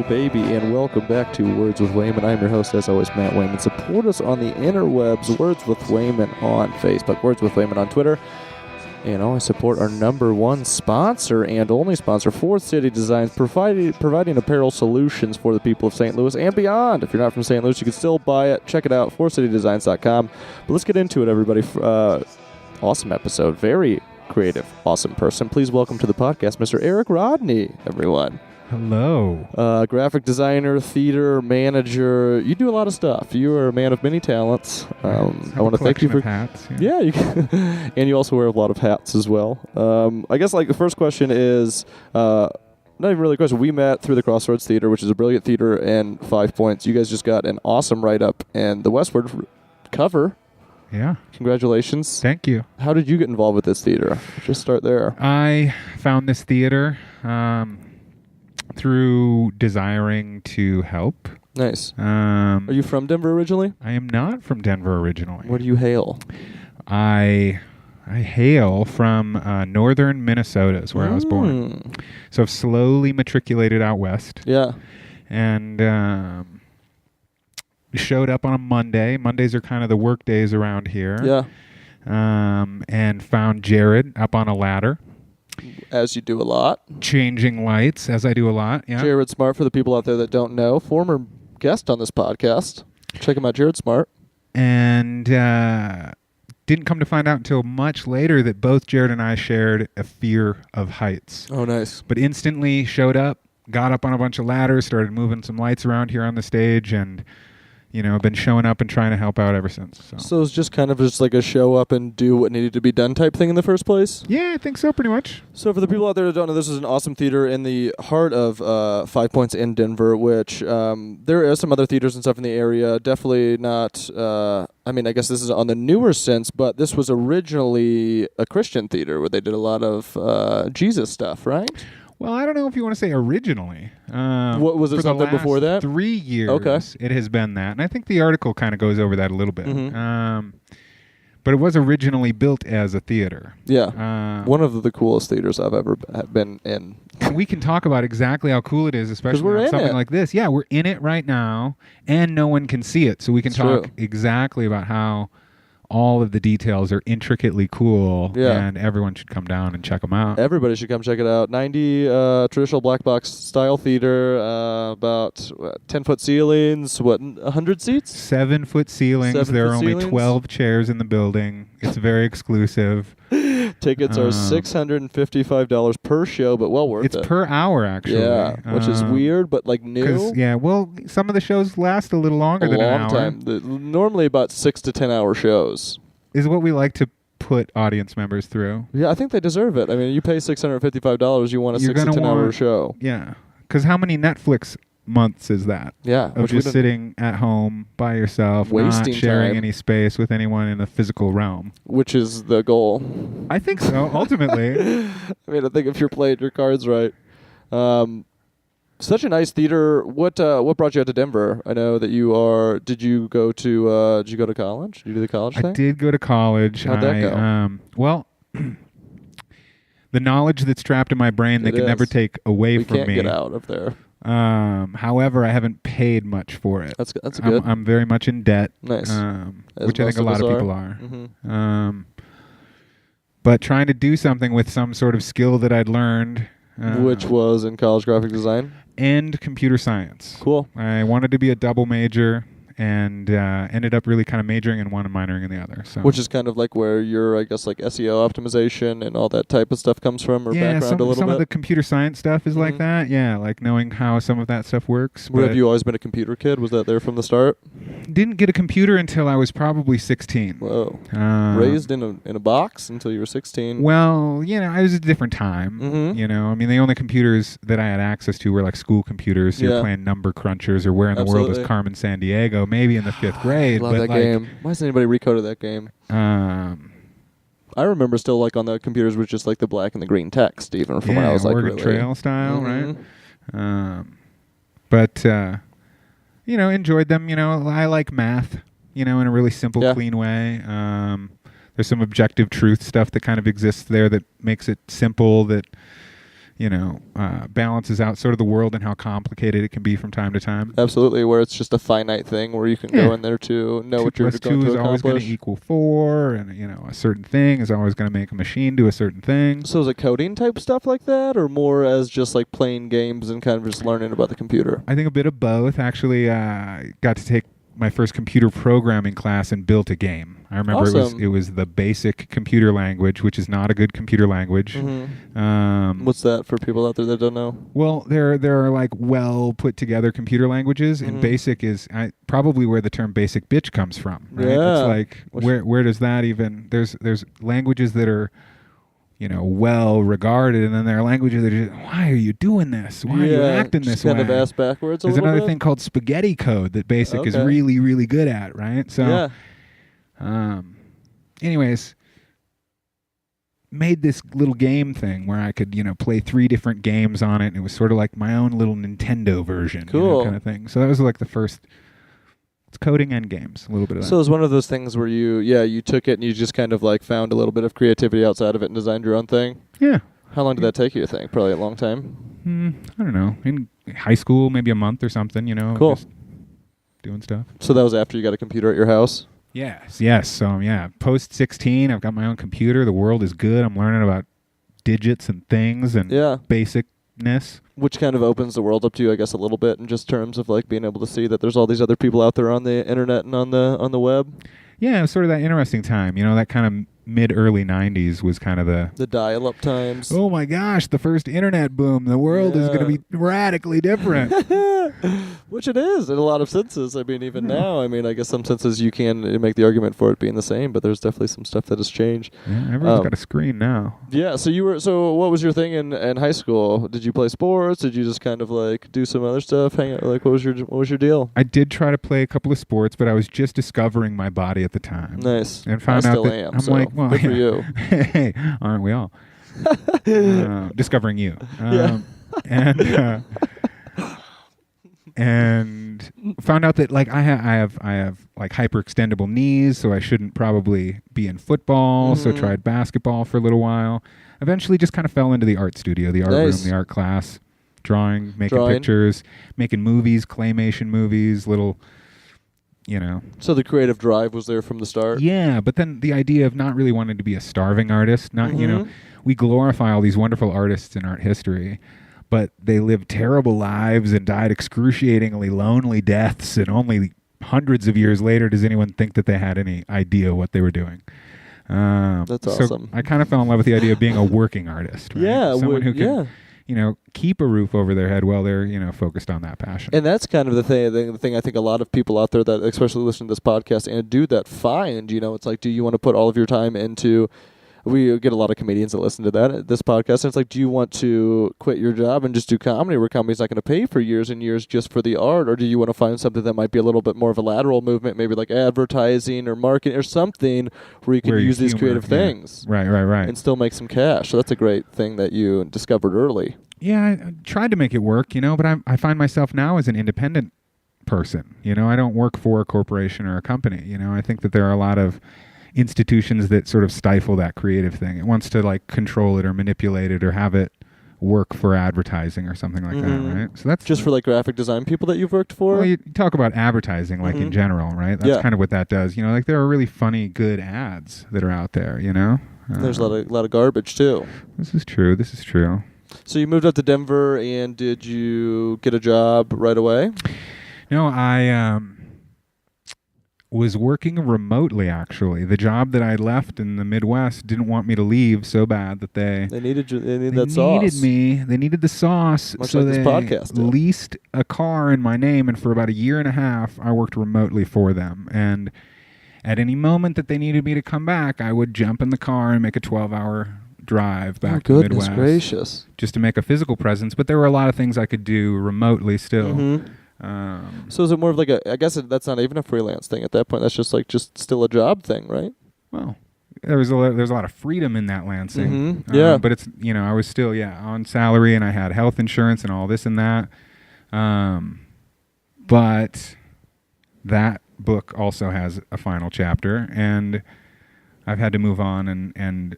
Hello, baby, and welcome back to Words with Wayman. I'm your host, as always, Matt Wayman. Support us on the interwebs, Words with Wayman on Facebook, Words with Wayman on Twitter, and always support our number one sponsor and only sponsor, Fourth City Designs, providing apparel solutions for the people of St. Louis and beyond. If you're not from St. Louis, you can still buy it. Check it out, fourthcitydesigns.com. But let's get into it, everybody. Awesome episode. Very creative, awesome person. Please welcome to the podcast, Mr. Erik Rodne, everyone. Hello. Graphic designer, theater manager. You do a lot of stuff. You are a man of many talents. I want to thank you for hats. Yeah, you can. And you also wear a lot of hats as well. I guess the first question is not even really a question. We met through the Crossroads Theater, which is a brilliant theater and 5 Points. You guys just got an awesome write-up and the Westward cover. Yeah. Congratulations. Thank you. How did you get involved with this theater? Just start there. I found this theater through desiring to help. Nice. Are you from Denver originally? I am not from Denver originally. Where do you hail? I hail from northern Minnesota is where I was born. So I've slowly matriculated out west. Yeah. And showed up on a Monday. Mondays are kind of the work days around here. Yeah. And found Jared up on a ladder. As you do a lot. Changing lights, as I do a lot. Yeah. Jared Smart, for the people out there that don't know, former guest on this podcast. Check him out, Jared Smart. And didn't come to find out until much later that both Jared and I shared a fear of heights. Oh, nice. But instantly showed up, got up on a bunch of ladders, started moving some lights around here on the stage, and been showing up and trying to help out ever since. So it's just kind of just like a show up and do what needed to be done type thing in the first place? Yeah, I think so, pretty much. So for the people out there that don't know, this is an awesome theater in the heart of 5 Points in Denver, which there are some other theaters and stuff in the area. Definitely not, I guess this is on the newer sense, but this was originally a Christian theater where they did a lot of Jesus stuff, right? Well, I don't know if you want to say originally. What was it, something before that? 3 years, It has been that. And I think the article kind of goes over that a little bit. Mm-hmm. But it was originally built as a theater. Yeah. One of the coolest theaters I've ever been in. We can talk about exactly how cool it is, especially on something like this. Yeah, we're in it right now, and no one can see it. So we can talk exactly about how all of the details are intricately cool, and everyone should come down and check them out. Everybody should come check it out. 90 traditional black box style theater, about 10-foot ceilings, 100 seats? 7-foot ceilings. There are only 12 chairs in the building. It's very exclusive. Tickets are $655 per show, but well worth it. It's per hour, actually. Yeah, which is weird, but new. Yeah, well, some of the shows last a little longer than an hour. A long time. Normally about 6 to 10 hour shows. Is what we like to put audience members through. Yeah, I think they deserve it. I mean, you pay $655, you want a 6 to 10 hour show. Yeah, because how many Netflix months is that? Yeah. Of just sitting at home by yourself, wasting not sharing time. any space with anyone in the physical realm. Which is the goal. I think so, ultimately. I think if you're playing your cards right. Such a nice theater. What brought you out to Denver? I know that you are. Did you go to college? Did you do the college thing? I did go to college. How'd that go? Well, the knowledge that's trapped in my brain they can never take away from me. We can't get out of there. However, I haven't paid much for it. That's good. I'm very much in debt. Nice. Which I think a lot of people are. Mm-hmm. But trying to do something with some sort of skill that I'd learned. Which was in college graphic design? And computer science. Cool. I wanted to be a double major and ended up really kind of majoring in one and minoring in the other. So. Which is kind of like where your, I guess, like SEO optimization and all that type of stuff comes from, or background a little bit? Some of the computer science stuff is like that. Yeah, like knowing how some of that stuff works. Have you always been a computer kid? Was that there from the start? Didn't get a computer until I was probably 16. Whoa. Raised in a box until you were 16? Well, it was a different time. Mm-hmm. The only computers that I had access to were like school computers. So you're playing number crunchers, or where in the world was Carmen Sandiego, maybe in the 5th grade. Love that game. Why hasn't anybody recoded that game? I remember still like on the computers with just like the black and the green text, even from when I was like Oregon really Trail style, right? But enjoyed them. I like math. In a really simple, clean way. There's some objective truth stuff that kind of exists there that makes it simple. That balances out sort of the world and how complicated it can be from time to time. Absolutely, where it's just a finite thing where you can go in there to know what you're going to accomplish. 2 is always going to equal 4, and a certain thing is always going to make a machine do a certain thing. So is it coding type stuff like that, or more as just like playing games and kind of just learning about the computer? I think a bit of both. Actually, got to take my first computer programming class and built a game. I remember it was the basic computer language, which is not a good computer language. Mm-hmm. What's that for people out there that don't know? Well, there are like well put together computer languages, and basic is probably where the term basic bitch comes from. Right? Yeah. It's like where does that even? There's languages that are well regarded, and then there are languages that are just, why are you doing this? Why are you acting this way? Kind of ass backwards. There's another thing called spaghetti code that Basic is really, really good at, right? So, anyways, made this little game thing where I could, play 3 different games on it, and it was sort of like my own little Nintendo version, kind of thing. So that was like the first. It's coding and games, a little bit of that. So it was one of those things where you took it and you just kind of like found a little bit of creativity outside of it and designed your own thing? Yeah. How long did that take you, think? Probably a long time? I don't know. In high school, maybe a month or something, Cool. Just doing stuff. So that was after you got a computer at your house? Yes. So, post 16, I've got my own computer. The world is good. I'm learning about digits and things and basicness. Which kind of opens the world up to you, I guess, a little bit in just terms of like being able to see that there's all these other people out there on the internet and on the web. Yeah, it was sort of that interesting time. That kind of mid-early 90s was kind of the dial-up times. Oh my gosh, the first internet boom. The world is going to be radically different. Which it is in a lot of senses. I mean, even now, I guess some senses you can make the argument for it being the same, but there's definitely some stuff that has changed. Yeah, everyone's got a screen now. Yeah, so what was your thing in high school? Did you play sports? Did you just kind of like do some other stuff? Hang out? Like what was your deal? I did try to play a couple of sports, but I was just discovering my body at the time. Nice. And found out that I'm like, well, good for you. Hey, aren't we all? Discovering you. And found out that like I have like hyperextendable knees, so I shouldn't probably be in football. So tried basketball for a little while. Eventually, just kind of fell into the art studio, the art room, the art class, making pictures, making movies, claymation movies, little. So the creative drive was there from the start? Yeah, but then the idea of not really wanting to be a starving artist, we glorify all these wonderful artists in art history, but they lived terrible lives and died excruciatingly lonely deaths, and only hundreds of years later does anyone think that they had any idea what they were doing. That's awesome. So I kind of fell in love with the idea of being a working artist. Right? Yeah. Someone who can... keep a roof over their head while they're, focused on that passion. And that's kind of the thing I think a lot of people out there that especially listen to this podcast and do that find, it's like, do you want to put all of your time into, we get a lot of comedians that listen to this podcast, and it's like, do you want to quit your job and just do comedy where comedy's not going to pay for years and years just for the art, or do you want to find something that might be a little bit more of a lateral movement, maybe like advertising or marketing or something where you can use these creative things. Right. And still make some cash. So that's a great thing that you discovered early. Yeah, I tried to make it work, but I find myself now as an independent person. I don't work for a corporation or a company. I think that there are a lot of institutions that sort of stifle that creative thing. It wants to like control it or manipulate it or have it work for advertising or something like that, right? So that's just for like graphic design people that you've worked for. Well, you talk about advertising like in general, right? That's kind of what that does. Like there are really funny, good ads that are out there. There's a lot of garbage too. This is true. So you moved up to Denver, and did you get a job right away? No, I was working remotely, actually. The job that I left in the Midwest didn't want me to leave so bad that they needed that sauce. They needed the sauce. Much so like this they podcast did. Leased a car in my name, and for about a year and a half, I worked remotely for them. And at any moment that they needed me to come back, I would jump in the car and make a 12-hour drive back to the Midwest. Goodness gracious. Just to make a physical presence. But there were a lot of things I could do remotely still. So is it more of like I guess that's not even a freelance thing at that point. That's just still a job thing, right? Well, there's a lot of freedom in that Lansing. Yeah. But it's, I was still, on salary, and I had health insurance and all this and that. But that book also has a final chapter, and I've had to move on and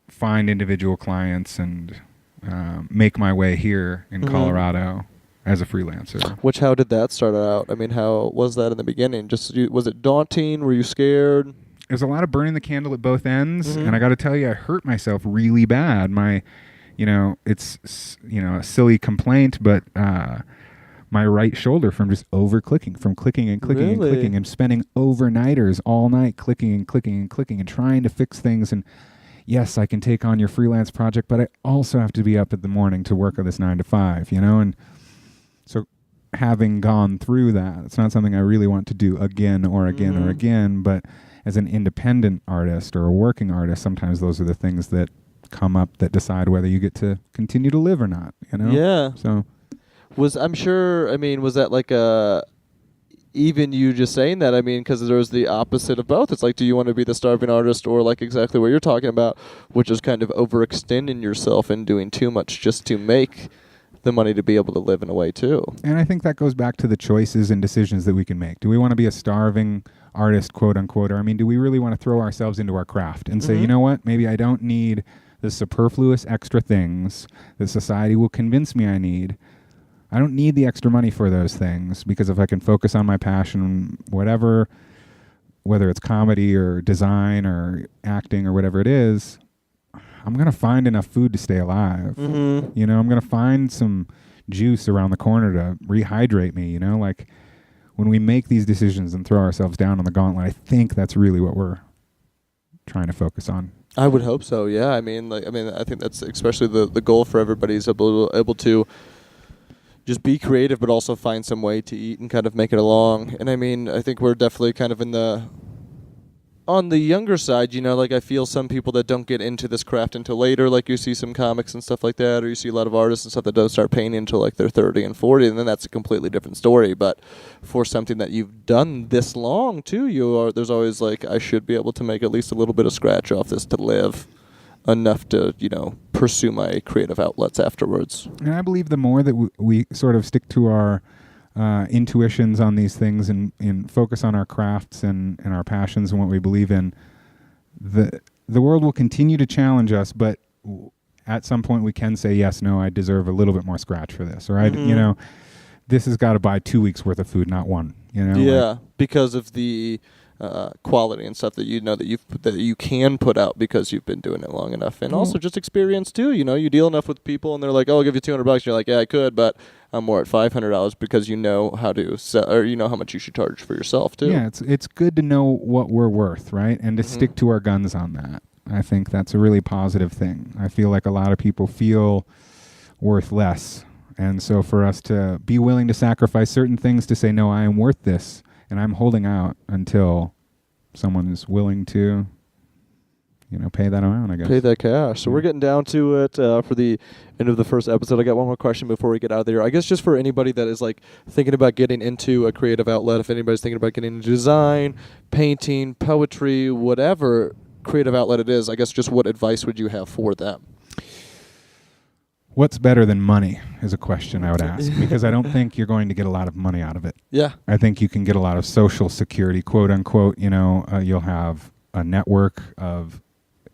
find individual clients and make my way here in Colorado as a freelancer. How did that start out? I mean, how was that in the beginning? Was it daunting? Were you scared? There's a lot of burning the candle at both ends, and I got to tell you, I hurt myself really bad. It's a silly complaint, but my right shoulder from just clicking and clicking and clicking and spending overnighters all night clicking and clicking and clicking and trying to fix things. And yes, I can take on your freelance project, but I also have to be up in the morning to work on this 9 to 5, and so having gone through that, it's not something I really want to do again or again or again, but as an independent artist or a working artist, sometimes those are the things that come up that decide whether you get to continue to live or not, Yeah. So was that like even you just saying that, because there's the opposite of both. It's like, do you want to be the starving artist or like exactly what you're talking about, which is kind of overextending yourself and doing too much just to make the money to be able to live in a way too. And I think that goes back to the choices and decisions that we can make. Do we want to be a starving artist, quote unquote, or do we really want to throw ourselves into our craft and say, you know what, maybe I don't need the superfluous extra things that society will convince me I need. I don't need the extra money for those things, because if I can focus on my passion, whatever, whether it's comedy or design or acting or whatever it is, I'm going to find enough food to stay alive. I'm going to find some juice around the corner to rehydrate me, like when we make these decisions and throw ourselves down on the gauntlet, I think that's really what we're trying to focus on. I would hope so. Yeah. I think that's especially the goal for everybody is able to just be creative, but also find some way to eat and kind of make it along. And I think we're definitely kind of on the younger side, I feel some people that don't get into this craft until later, like you see some comics and stuff like that, or you see a lot of artists and stuff that don't start painting until like they're 30 and 40, and then that's a completely different story. But for something that you've done this long too, there's always like, I should be able to make at least a little bit of scratch off this to live enough to, pursue my creative outlets afterwards. And I believe the more that we sort of stick to our intuitions on these things and focus on our crafts and our passions and what we believe in, the world will continue to challenge us, but at some point we can say, yes, no, I deserve a little bit more scratch for this, or this has got to buy 2 weeks worth of food, not one. Yeah, because of the quality and stuff that that you can put out because you've been doing it long enough, and also just experience too. You deal enough with people, and they're like, "Oh, I'll give you $200." You're like, "Yeah, I could, but I'm more at $500 because you know how to sell, or you know how much you should charge for yourself too." Yeah, it's good to know what we're worth, right, and to stick to our guns on that. I think that's a really positive thing. I feel like a lot of people feel worth less, and so for us to be willing to sacrifice certain things to say, "No, I am worth this." And I'm holding out until someone is willing to, pay that amount, I guess. Pay that cash. So we're getting down to it for the end of the first episode. I got one more question before we get out of there. I guess just for anybody that is like thinking about getting into a creative outlet, if anybody's thinking about getting into design, painting, poetry, whatever creative outlet it is, I guess just what advice would you have for them? What's better than money is a question I would ask, because I don't think you're going to get a lot of money out of it. Yeah. I think you can get a lot of social security, quote unquote. You'll have a network of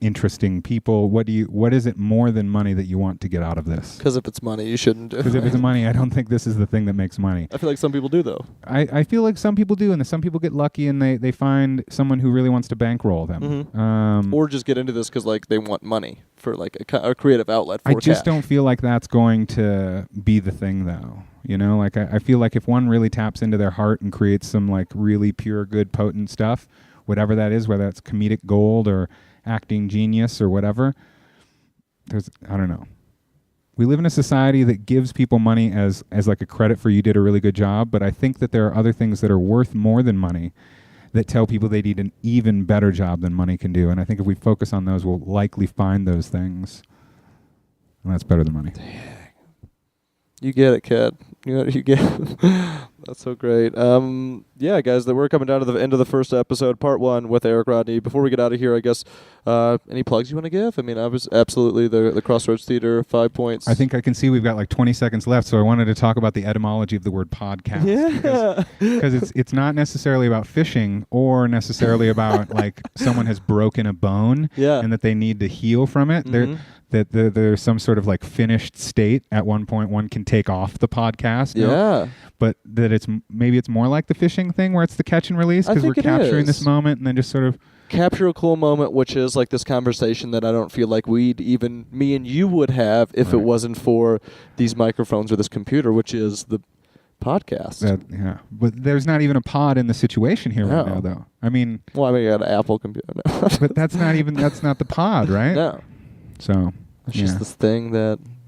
interesting people. What is it more than money that you want to get out of this? Because if it's money, you shouldn't do it. Because if it's money, I don't think this is the thing that makes money. I feel like some people do, though. I feel like some people do, and some people get lucky and they find someone who really wants to bankroll them. Or just get into this because like they want money for like a creative outlet for I just cash. don't feel like that's going to be the thing, though. Like I feel like if one really taps into their heart and creates some like really pure, good, potent stuff, whatever that is, whether it's comedic gold or acting genius or whatever, I don't know. We live in a society that gives people money as like a credit for you did a really good job, but I think that there are other things that are worth more than money that tell people they did an even better job than money can do. And I think if we focus on those, we'll likely find those things. And that's better than money. You get it, kid. You get it. That's so great. Yeah, guys, we're coming down to the end of the first episode, part 1 with Erik, Rodne. Before we get out of here, I guess, any plugs you want to give? I mean, I was absolutely the Crossroads Theater, 5 points. I think I can see we've got like 20 seconds left, so I wanted to talk about the etymology of the word podcast. Yeah. Because it's not necessarily about fishing or necessarily about like someone has broken a bone and that they need to heal from it. That there's some sort of like finished state at one point one can take off the podcast. But that it's more like the fishing thing where it's the catch and release because we're capturing this moment and then just sort of capture a cool moment, which is like this conversation that I don't feel like me and you would have if it wasn't for these microphones or this computer, which is the podcast. But there's not even a pod in the situation here right now, though. I mean, I got an Apple computer now. But that's not the pod, right? No. So it's just this thing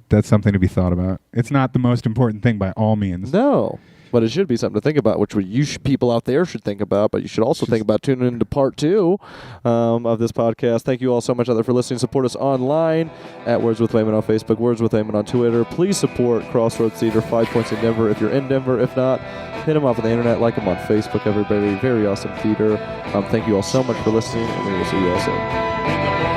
that's something to be thought about. It's not the most important thing by all means. No, but it should be something to think about, which people out there should think about, but you should also think about tuning into part 2 of this podcast. Thank you all so much out there for listening. Support us online at Words with Wayman on Facebook, Words with Wayman on Twitter. Please support Crossroads Theater, 5 Points in Denver. If you're in Denver, if not, hit them off on the internet, like them on Facebook, everybody. Very awesome theater. Thank you all so much for listening, and we will see you all soon.